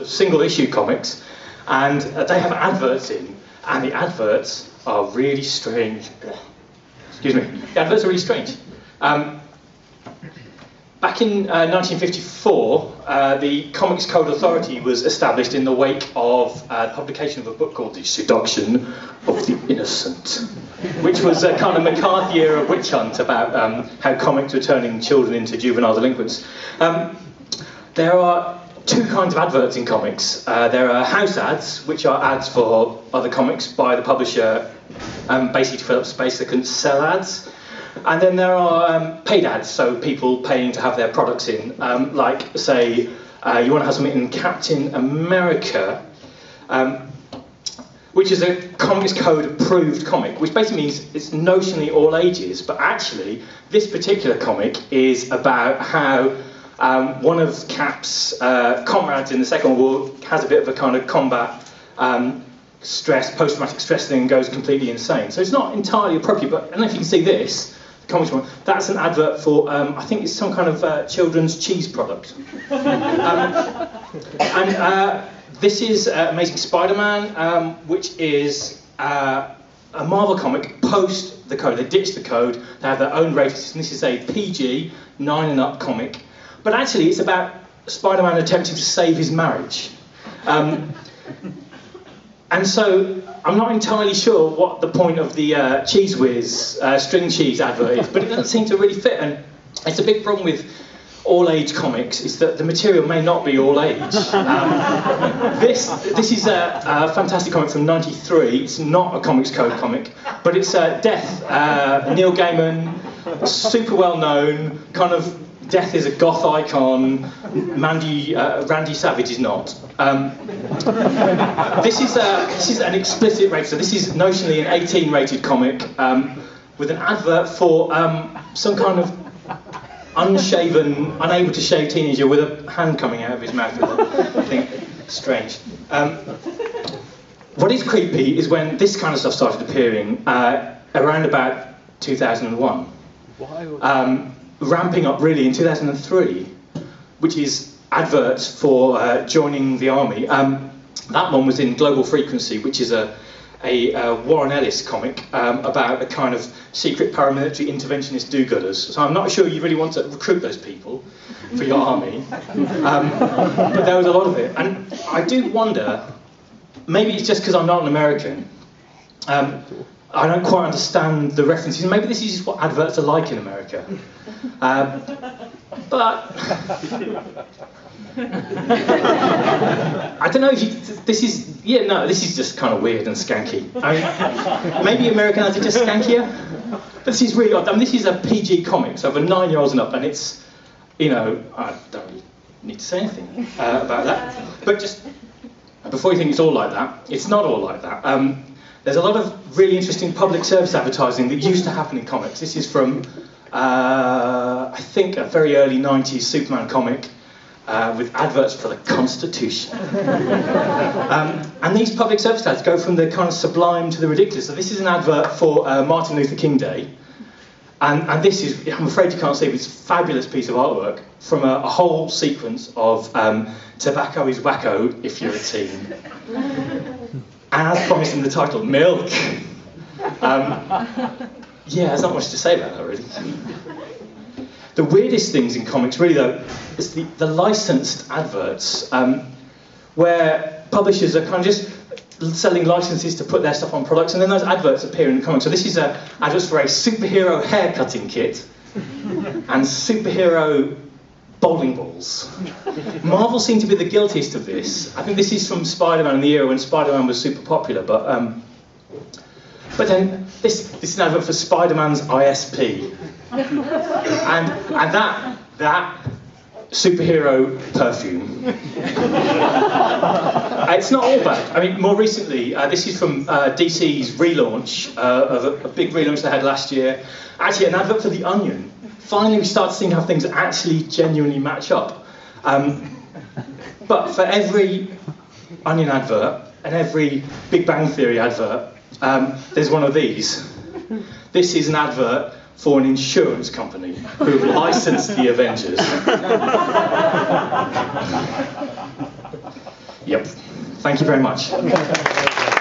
single-issue comics, and they have adverts in, and the adverts are really strange. Excuse me. The adverts are really strange. Back in 1954, the Comics Code Authority was established in the wake of the publication of a book called The Seduction of the Innocent, which was a kind of McCarthy-era witch hunt about how comics were turning children into juvenile delinquents. There are two kinds of adverts in comics. There are house ads, which are ads for other comics by the publisher, basically to fill up space they couldn't sell ads. And then there are paid ads, so people paying to have their products in. Like, say, you want to have something in Captain America, which is a Comics Code approved comic, which basically means it's notionally all ages, but actually this particular comic is about how one of Cap's comrades in the Second World War has a bit of a kind of combat stress, post-traumatic stress thing, and goes completely insane. So it's not entirely appropriate, but I don't know if you can see this, the comics one, that's an advert for, I think it's some kind of children's cheese product. This is Amazing Spider-Man, which is a Marvel comic post the code. They ditched the code, they have their own rating system. This is a PG, 9 and up comic. But actually, it's about Spider-Man attempting to save his marriage. And so, I'm not entirely sure what the point of the Cheese Whiz string cheese advert is, but it doesn't seem to really fit. And it's a big problem with all-age comics, is that the material may not be all-age. This is a fantastic comic from '93. It's not a Comics Code comic, but it's Death. Neil Gaiman, super well-known, kind of Death is a goth icon, Randy Savage is not. This is an explicit rated, so this is notionally an 18 rated comic with an advert for some kind of unshaven, unable to shave teenager with a hand coming out of his mouth. I think strange. What is creepy is when this kind of stuff started appearing around about 2001. Ramping up really in 2003, which is adverts for joining the army. That one was in Global Frequency, which is a Warren Ellis comic about a kind of secret paramilitary interventionist do-gooders. So I'm not sure you really want to recruit those people for your army, but there was a lot of it. And I do wonder, maybe it's just because I'm not an American, I don't quite understand the references. Maybe this is just what adverts are like in America. But I don't know if this is just kind of weird and skanky. I mean, maybe American ads are just skankier, but this is really odd. I mean, this is a PG comic, so for 9-year-olds and up, and it's, you know, I don't really need to say anything about that. But just before you think it's all like that, it's not all like that. There's a lot of really interesting public service advertising that used to happen in comics. This is from, I think, a very early 90s Superman comic with adverts for the Constitution. And these public service ads go from the kind of sublime to the ridiculous. So this is an advert for Martin Luther King Day. And this is, I'm afraid you can't see, but it's a fabulous piece of artwork from a whole sequence of Tobacco is Wacko if you're a teen. As promised in the title, milk. Yeah, there's not much to say about that, really. The weirdest things in comics, really, though, is the licensed adverts, where publishers are kind of just selling licenses to put their stuff on products, and then those adverts appear in the comics. So this is adverts for a superhero haircutting kit and superhero bowling balls. Marvel seem to be the guiltiest of this. I think this is from Spider-Man in the era when Spider-Man was super popular, but then this is an advert for Spider-Man's ISP, and that superhero perfume. It's not all bad. I mean, more recently, this is from DC's relaunch of a big relaunch they had last year. Actually, an advert for The Onion. Finally, we start seeing how things actually genuinely match up. But for every Onion advert and every Big Bang Theory advert, there's one of these. This is an advert for an insurance company who've licensed the Avengers. Yep. Thank you very much.